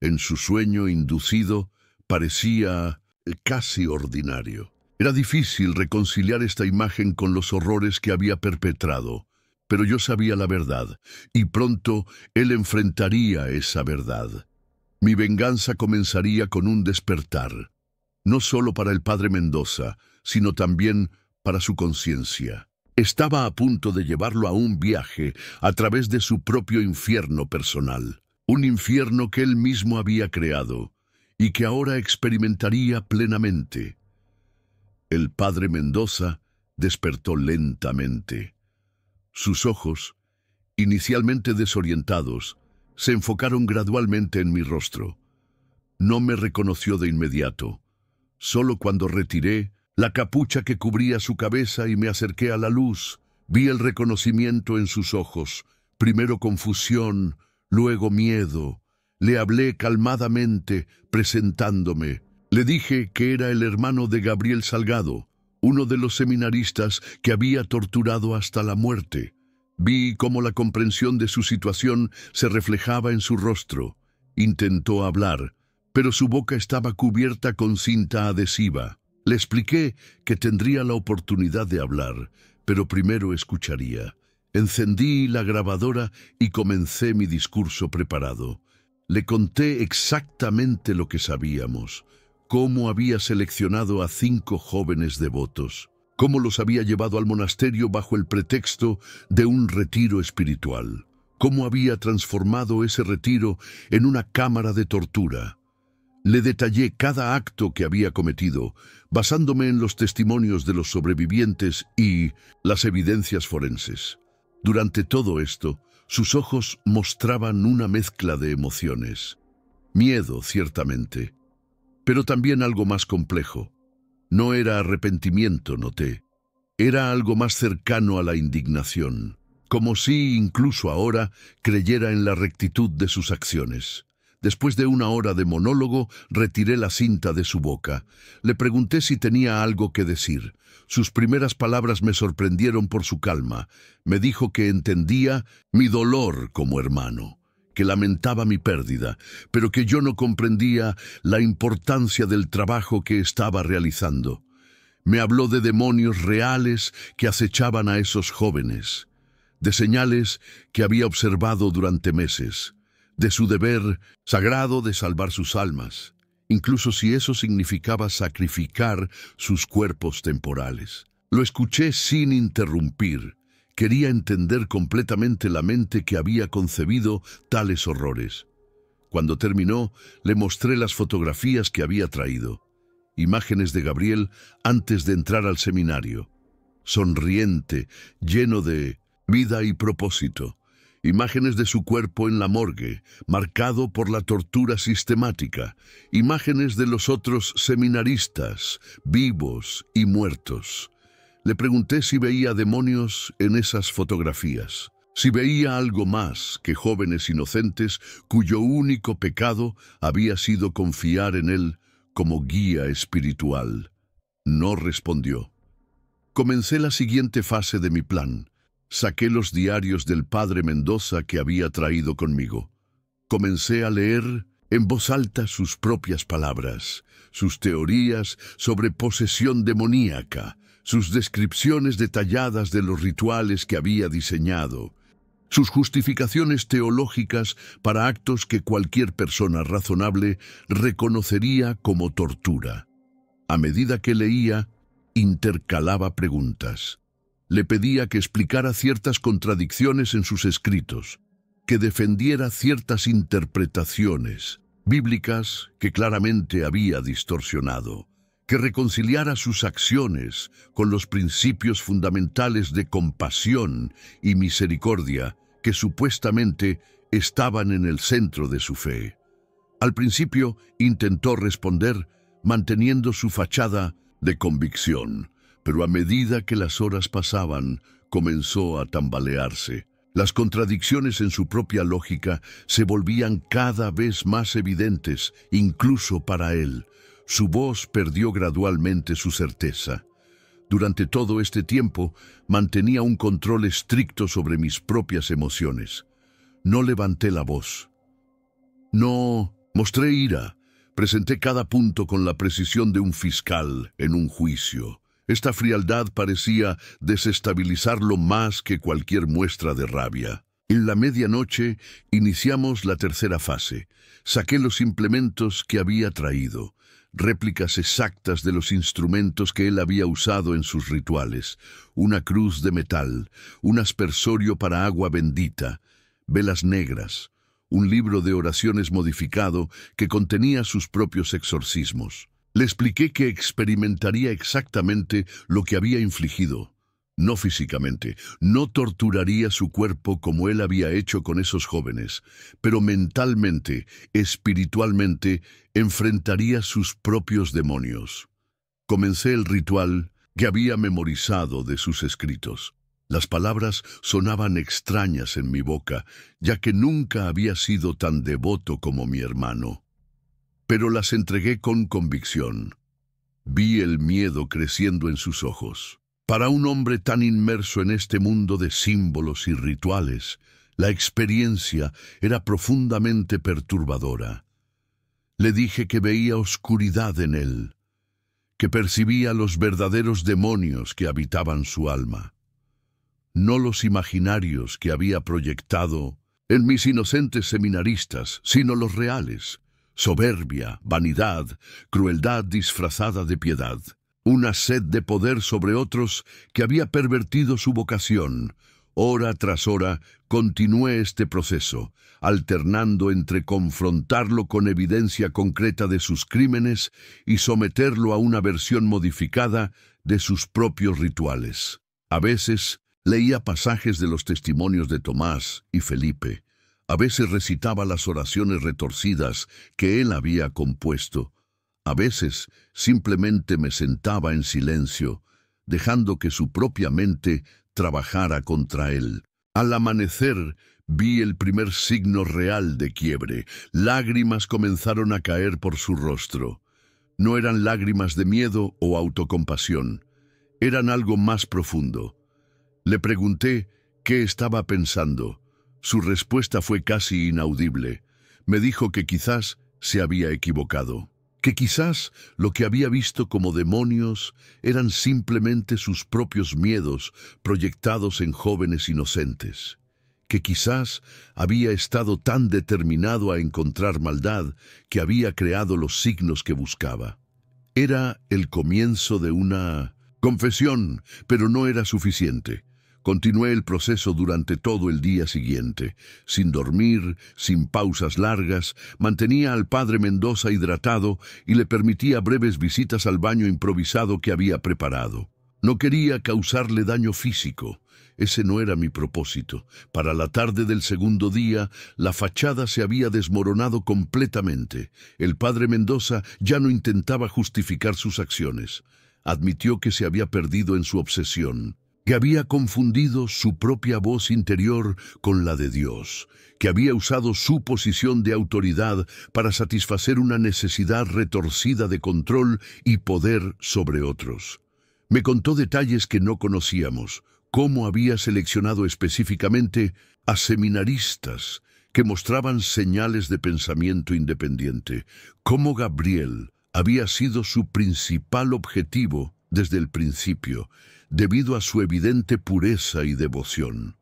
En su sueño inducido parecía casi ordinario. Era difícil reconciliar esta imagen con los horrores que había perpetrado, pero yo sabía la verdad, y pronto él enfrentaría esa verdad. Mi venganza comenzaría con un despertar, no solo para el padre Mendoza, sino también para su conciencia. Estaba a punto de llevarlo a un viaje a través de su propio infierno personal, un infierno que él mismo había creado y que ahora experimentaría plenamente. El padre Mendoza despertó lentamente. Sus ojos, inicialmente desorientados, se enfocaron gradualmente en mi rostro. No me reconoció de inmediato. Solo cuando retiré la capucha que cubría su cabeza y me acerqué a la luz, vi el reconocimiento en sus ojos, primero confusión, luego miedo. Le hablé calmadamente, presentándome. Le dije que era el hermano de Gabriel Salgado, uno de los seminaristas que había torturado hasta la muerte. Vi cómo la comprensión de su situación se reflejaba en su rostro. Intentó hablar, pero su boca estaba cubierta con cinta adhesiva. Le expliqué que tendría la oportunidad de hablar, pero primero escucharía. Encendí la grabadora y comencé mi discurso preparado. Le conté exactamente lo que sabíamos, cómo había seleccionado a 5 jóvenes devotos, cómo los había llevado al monasterio bajo el pretexto de un retiro espiritual, cómo había transformado ese retiro en una cámara de tortura. Le detallé cada acto que había cometido, basándome en los testimonios de los sobrevivientes y las evidencias forenses. Durante todo esto, sus ojos mostraban una mezcla de emociones. Miedo, ciertamente, pero también algo más complejo. No era arrepentimiento, noté. Era algo más cercano a la indignación, como si, incluso ahora, creyera en la rectitud de sus acciones. Después de 1 hora de monólogo, retiré la cinta de su boca. Le pregunté si tenía algo que decir. Sus primeras palabras me sorprendieron por su calma. Me dijo que entendía mi dolor como hermano, que lamentaba mi pérdida, pero que yo no comprendía la importancia del trabajo que estaba realizando. Me habló de demonios reales que acechaban a esos jóvenes, de señales que había observado durante meses, de su deber sagrado de salvar sus almas, incluso si eso significaba sacrificar sus cuerpos temporales. Lo escuché sin interrumpir. Quería entender completamente la mente que había concebido tales horrores. Cuando terminó, le mostré las fotografías que había traído, imágenes de Gabriel antes de entrar al seminario, sonriente, lleno de vida y propósito. Imágenes de su cuerpo en la morgue, marcado por la tortura sistemática. Imágenes de los otros seminaristas, vivos y muertos. Le pregunté si veía demonios en esas fotografías, si veía algo más que jóvenes inocentes cuyo único pecado había sido confiar en él como guía espiritual. No respondió. Comencé la siguiente fase de mi plan. Saqué los diarios del padre Mendoza que había traído conmigo. Comencé a leer en voz alta sus propias palabras, sus teorías sobre posesión demoníaca, sus descripciones detalladas de los rituales que había diseñado, sus justificaciones teológicas para actos que cualquier persona razonable reconocería como tortura. A medida que leía, intercalaba preguntas. Le pedía que explicara ciertas contradicciones en sus escritos, que defendiera ciertas interpretaciones bíblicas que claramente había distorsionado, que reconciliara sus acciones con los principios fundamentales de compasión y misericordia que supuestamente estaban en el centro de su fe. Al principio intentó responder manteniendo su fachada de convicción, pero a medida que las horas pasaban, comenzó a tambalearse. Las contradicciones en su propia lógica se volvían cada vez más evidentes, incluso para él. Su voz perdió gradualmente su certeza. Durante todo este tiempo, mantenía un control estricto sobre mis propias emociones. No levanté la voz. No mostré ira, Presenté cada punto con la precisión de un fiscal en un juicio. Esta frialdad parecía desestabilizarlo más que cualquier muestra de rabia. En la medianoche iniciamos la tercera fase. Saqué los implementos que había traído, réplicas exactas de los instrumentos que él había usado en sus rituales, una cruz de metal, un aspersorio para agua bendita, velas negras, un libro de oraciones modificado que contenía sus propios exorcismos. Le expliqué que experimentaría exactamente lo que había infligido. No físicamente, no torturaría su cuerpo como él había hecho con esos jóvenes, pero mentalmente, espiritualmente, enfrentaría sus propios demonios. Comencé el ritual que había memorizado de sus escritos. Las palabras sonaban extrañas en mi boca, ya que nunca había sido tan devoto como mi hermano. Pero las entregué con convicción. Vi el miedo creciendo en sus ojos. Para un hombre tan inmerso en este mundo de símbolos y rituales, la experiencia era profundamente perturbadora. Le dije que veía oscuridad en él, que percibía los verdaderos demonios que habitaban su alma, no los imaginarios que había proyectado en mis inocentes seminaristas, sino los reales: soberbia, vanidad, crueldad disfrazada de piedad. Una sed de poder sobre otros que había pervertido su vocación. Hora tras hora continué este proceso, alternando entre confrontarlo con evidencia concreta de sus crímenes y someterlo a una versión modificada de sus propios rituales. A veces leía pasajes de los testimonios de Tomás y Felipe. A veces recitaba las oraciones retorcidas que él había compuesto. A veces simplemente me sentaba en silencio, dejando que su propia mente trabajara contra él. Al amanecer vi el primer signo real de quiebre. Lágrimas comenzaron a caer por su rostro. No eran lágrimas de miedo o autocompasión. Eran algo más profundo. Le pregunté qué estaba pensando. Su respuesta fue casi inaudible. Me dijo que quizás se había equivocado, que quizás lo que había visto como demonios eran simplemente sus propios miedos proyectados en jóvenes inocentes, que quizás había estado tan determinado a encontrar maldad que había creado los signos que buscaba. Era el comienzo de una confesión, pero no era suficiente. Continué el proceso durante todo el día siguiente. Sin dormir, sin pausas largas, mantenía al padre Mendoza hidratado y le permitía breves visitas al baño improvisado que había preparado. No quería causarle daño físico. Ese no era mi propósito. Para la tarde del segundo día, la fachada se había desmoronado completamente. El padre Mendoza ya no intentaba justificar sus acciones. Admitió que se había perdido en su obsesión, que había confundido su propia voz interior con la de Dios, que había usado su posición de autoridad para satisfacer una necesidad retorcida de control y poder sobre otros. Me contó detalles que no conocíamos, cómo había seleccionado específicamente a seminaristas que mostraban señales de pensamiento independiente, cómo Gabriel había sido su principal objetivo desde el principio, debido a su evidente pureza y devoción.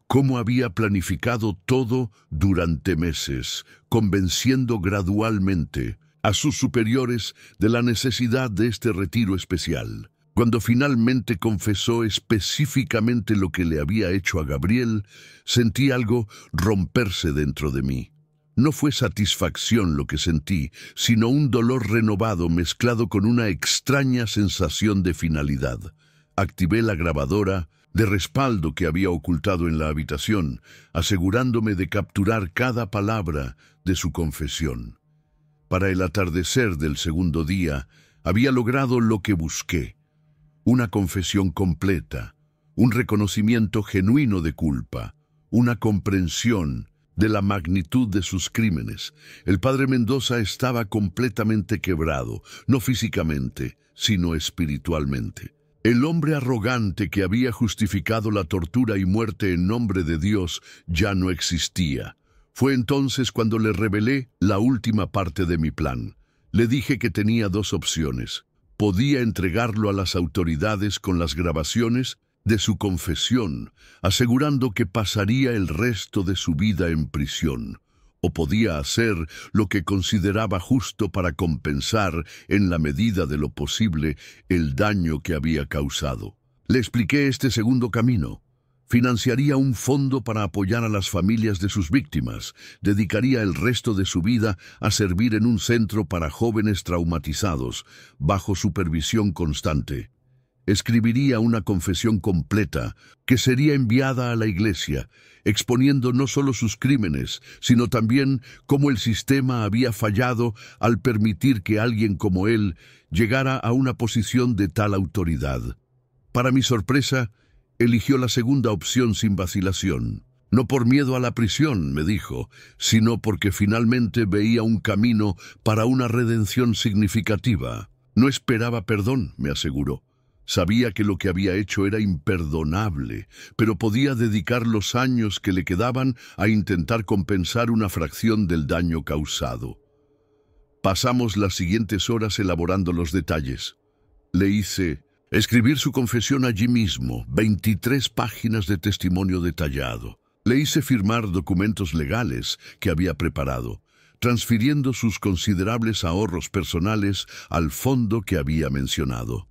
Cómo había planificado todo durante meses, convenciendo gradualmente a sus superiores de la necesidad de este retiro especial. Cuando finalmente confesó específicamente lo que le había hecho a Gabriel, sentí algo romperse dentro de mí. No fue satisfacción lo que sentí, sino un dolor renovado mezclado con una extraña sensación de finalidad. Activé la grabadora de respaldo que había ocultado en la habitación, asegurándome de capturar cada palabra de su confesión. Para el atardecer del segundo día, había logrado lo que busqué: una confesión completa, un reconocimiento genuino de culpa, una comprensión de la magnitud de sus crímenes. El padre Mendoza estaba completamente quebrado, no físicamente, sino espiritualmente. El hombre arrogante que había justificado la tortura y muerte en nombre de Dios ya no existía. Fue entonces cuando le revelé la última parte de mi plan. Le dije que tenía dos opciones. Podía entregarlo a las autoridades con las grabaciones de su confesión, asegurando que pasaría el resto de su vida en prisión, o podía hacer lo que consideraba justo para compensar, en la medida de lo posible, el daño que había causado. Le expliqué este segundo camino. Financiaría un fondo para apoyar a las familias de sus víctimas. Dedicaría el resto de su vida a servir en un centro para jóvenes traumatizados, bajo supervisión constante. Escribiría una confesión completa, que sería enviada a la iglesia, exponiendo no solo sus crímenes, sino también cómo el sistema había fallado al permitir que alguien como él llegara a una posición de tal autoridad. Para mi sorpresa, eligió la segunda opción sin vacilación. No por miedo a la prisión, me dijo, sino porque finalmente veía un camino para una redención significativa. No esperaba perdón, me aseguró. Sabía que lo que había hecho era imperdonable, pero podía dedicar los años que le quedaban a intentar compensar una fracción del daño causado. Pasamos las siguientes horas elaborando los detalles. Le hice escribir su confesión allí mismo, 23 páginas de testimonio detallado. Le hice firmar documentos legales que había preparado, transfiriendo sus considerables ahorros personales al fondo que había mencionado.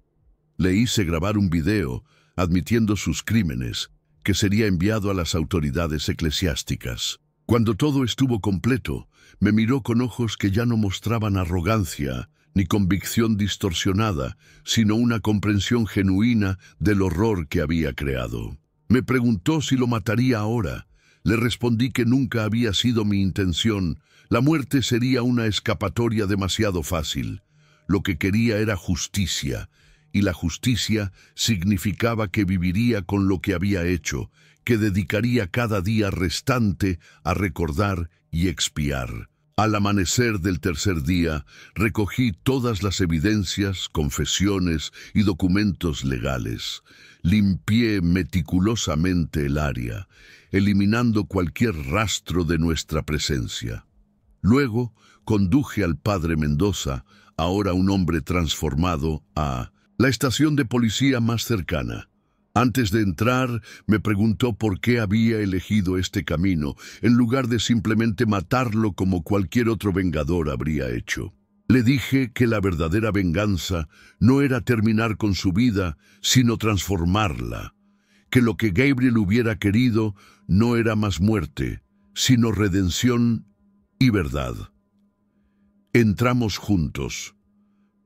Le hice grabar un video admitiendo sus crímenes, que sería enviado a las autoridades eclesiásticas. Cuando todo estuvo completo, me miró con ojos que ya no mostraban arrogancia ni convicción distorsionada, sino una comprensión genuina del horror que había creado. Me preguntó si lo mataría ahora. Le respondí que nunca había sido mi intención. La muerte sería una escapatoria demasiado fácil. Lo que quería era justicia, y la justicia significaba que viviría con lo que había hecho, que dedicaría cada día restante a recordar y expiar. Al amanecer del tercer día, recogí todas las evidencias, confesiones y documentos legales. Limpié meticulosamente el área, eliminando cualquier rastro de nuestra presencia. Luego, conduje al padre Mendoza, ahora un hombre transformado, a la estación de policía más cercana. Antes de entrar, me preguntó por qué había elegido este camino, en lugar de simplemente matarlo como cualquier otro vengador habría hecho. Le dije que la verdadera venganza no era terminar con su vida, sino transformarla, que lo que Gabriel hubiera querido no era más muerte, sino redención y verdad. Entramos juntos.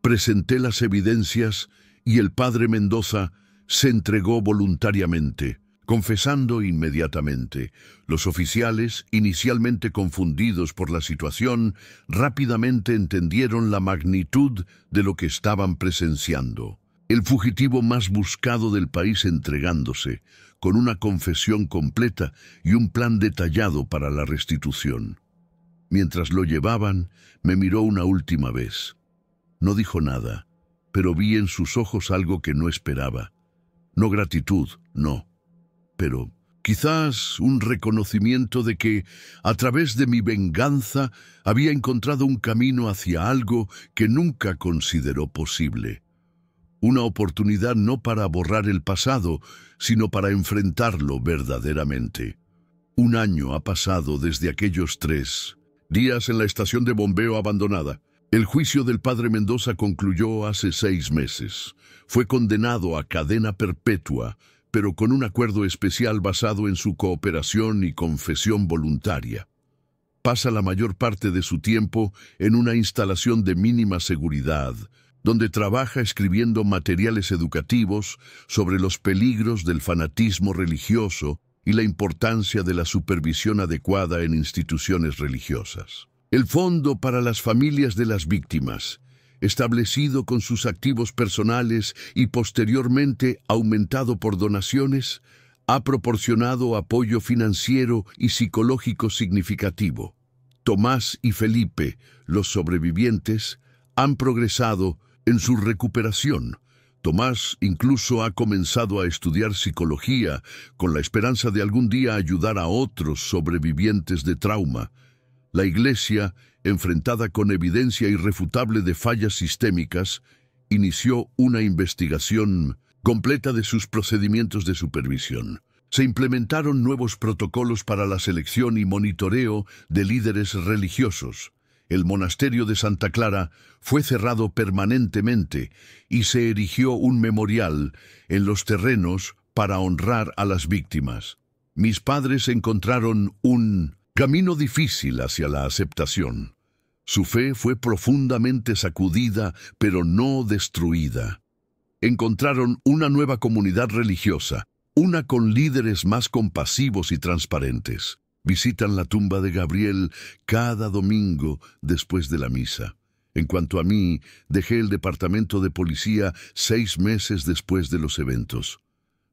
Presenté las evidencias y el padre Mendoza se entregó voluntariamente, confesando inmediatamente. Los oficiales, inicialmente confundidos por la situación, rápidamente entendieron la magnitud de lo que estaban presenciando. El fugitivo más buscado del país entregándose, con una confesión completa y un plan detallado para la restitución. Mientras lo llevaban, me miró una última vez. No dijo nada, pero vi en sus ojos algo que no esperaba. No gratitud, no, pero quizás un reconocimiento de que, a través de mi venganza, había encontrado un camino hacia algo que nunca consideró posible. Una oportunidad no para borrar el pasado, sino para enfrentarlo verdaderamente. Un año ha pasado desde aquellos 3 días en la estación de bombeo abandonada. El juicio del padre Mendoza concluyó hace 6 meses. Fue condenado a cadena perpetua, pero con un acuerdo especial basado en su cooperación y confesión voluntaria. Pasa la mayor parte de su tiempo en una instalación de mínima seguridad, donde trabaja escribiendo materiales educativos sobre los peligros del fanatismo religioso y la importancia de la supervisión adecuada en instituciones religiosas. El Fondo para las Familias de las Víctimas, establecido con sus activos personales y posteriormente aumentado por donaciones, ha proporcionado apoyo financiero y psicológico significativo. Tomás y Felipe, los sobrevivientes, han progresado en su recuperación. Tomás incluso ha comenzado a estudiar psicología con la esperanza de algún día ayudar a otros sobrevivientes de trauma. La Iglesia, enfrentada con evidencia irrefutable de fallas sistémicas, inició una investigación completa de sus procedimientos de supervisión. Se implementaron nuevos protocolos para la selección y monitoreo de líderes religiosos. El monasterio de Santa Clara fue cerrado permanentemente y se erigió un memorial en los terrenos para honrar a las víctimas. Mis padres encontraron un camino difícil hacia la aceptación. Su fe fue profundamente sacudida, pero no destruida. Encontraron una nueva comunidad religiosa, una con líderes más compasivos y transparentes. Visitan la tumba de Gabriel cada domingo después de la misa. En cuanto a mí, dejé el departamento de policía 6 meses después de los eventos.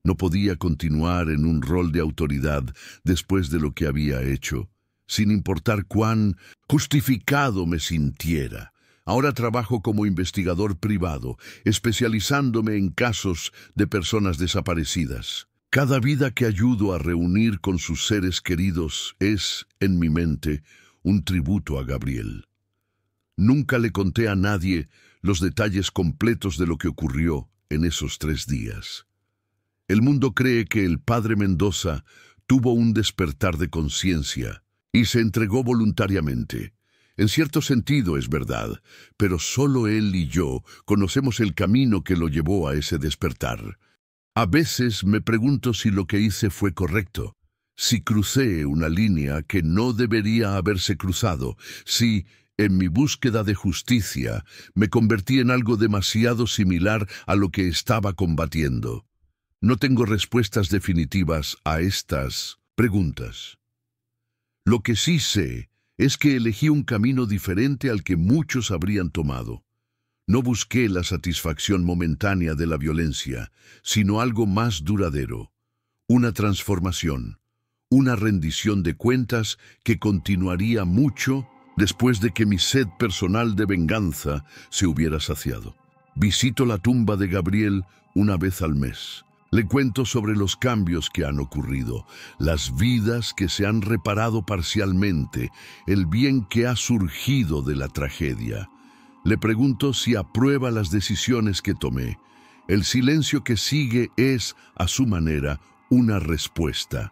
No podía continuar en un rol de autoridad después de lo que había hecho, sin importar cuán justificado me sintiera. Ahora trabajo como investigador privado, especializándome en casos de personas desaparecidas. Cada vida que ayudo a reunir con sus seres queridos es, en mi mente, un tributo a Gabriel. Nunca le conté a nadie los detalles completos de lo que ocurrió en esos 3 días. El mundo cree que el padre Mendoza tuvo un despertar de conciencia y se entregó voluntariamente. En cierto sentido es verdad, pero solo él y yo conocemos el camino que lo llevó a ese despertar. A veces me pregunto si lo que hice fue correcto, si crucé una línea que no debería haberse cruzado, si, en mi búsqueda de justicia, me convertí en algo demasiado similar a lo que estaba combatiendo. No tengo respuestas definitivas a estas preguntas. Lo que sí sé es que elegí un camino diferente al que muchos habrían tomado. No busqué la satisfacción momentánea de la violencia, sino algo más duradero, una transformación, una rendición de cuentas que continuaría mucho después de que mi sed personal de venganza se hubiera saciado. Visito la tumba de Gabriel una vez al mes. Le cuento sobre los cambios que han ocurrido, las vidas que se han reparado parcialmente, el bien que ha surgido de la tragedia. Le pregunto si aprueba las decisiones que tomé. El silencio que sigue es, a su manera, una respuesta.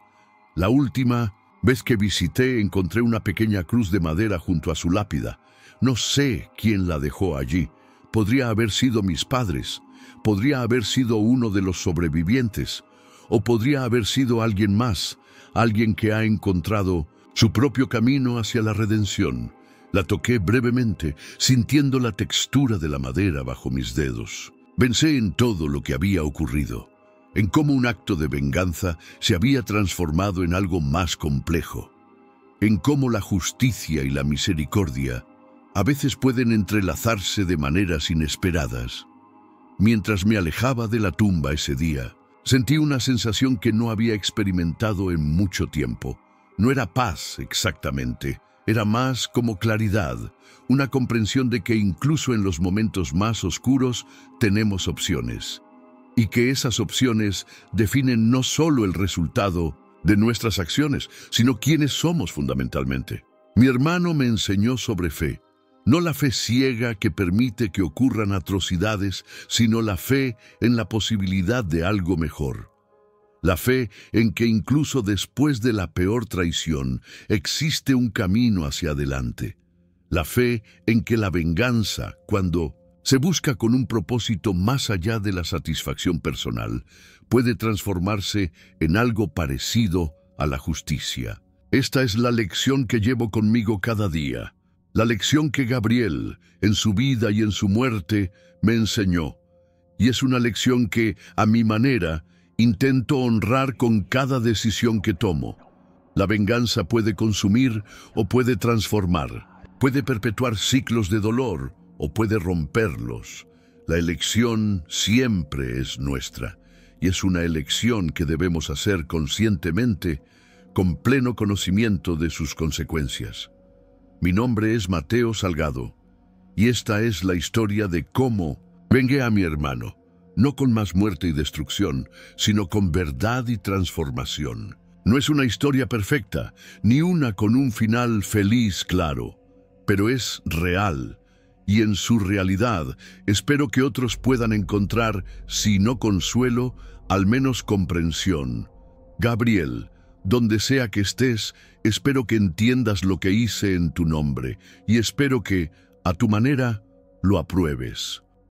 La última vez que visité encontré una pequeña cruz de madera junto a su lápida. No sé quién la dejó allí. Podría haber sido mis padres. Podría haber sido uno de los sobrevivientes. O podría haber sido alguien más, alguien que ha encontrado su propio camino hacia la redención. La toqué brevemente, sintiendo la textura de la madera bajo mis dedos. Pensé en todo lo que había ocurrido, en cómo un acto de venganza se había transformado en algo más complejo, en cómo la justicia y la misericordia a veces pueden entrelazarse de maneras inesperadas. Mientras me alejaba de la tumba ese día, sentí una sensación que no había experimentado en mucho tiempo. No era paz exactamente. Era más como claridad, una comprensión de que incluso en los momentos más oscuros tenemos opciones, y que esas opciones definen no solo el resultado de nuestras acciones, sino quiénes somos fundamentalmente. Mi hermano me enseñó sobre fe, no la fe ciega que permite que ocurran atrocidades, sino la fe en la posibilidad de algo mejor. La fe en que incluso después de la peor traición existe un camino hacia adelante. La fe en que la venganza, cuando se busca con un propósito más allá de la satisfacción personal, puede transformarse en algo parecido a la justicia. Esta es la lección que llevo conmigo cada día. La lección que Gabriel, en su vida y en su muerte, me enseñó. Y es una lección que, a mi manera, intento honrar con cada decisión que tomo. La venganza puede consumir o puede transformar, puede perpetuar ciclos de dolor o puede romperlos. La elección siempre es nuestra, y es una elección que debemos hacer conscientemente, con pleno conocimiento de sus consecuencias. Mi nombre es Mateo Salgado, y esta es la historia de cómo vengué a mi hermano. No con más muerte y destrucción, sino con verdad y transformación. No es una historia perfecta, ni una con un final feliz claro, pero es real, y en su realidad espero que otros puedan encontrar, si no consuelo, al menos comprensión. Gabriel, donde sea que estés, espero que entiendas lo que hice en tu nombre, y espero que, a tu manera, lo apruebes.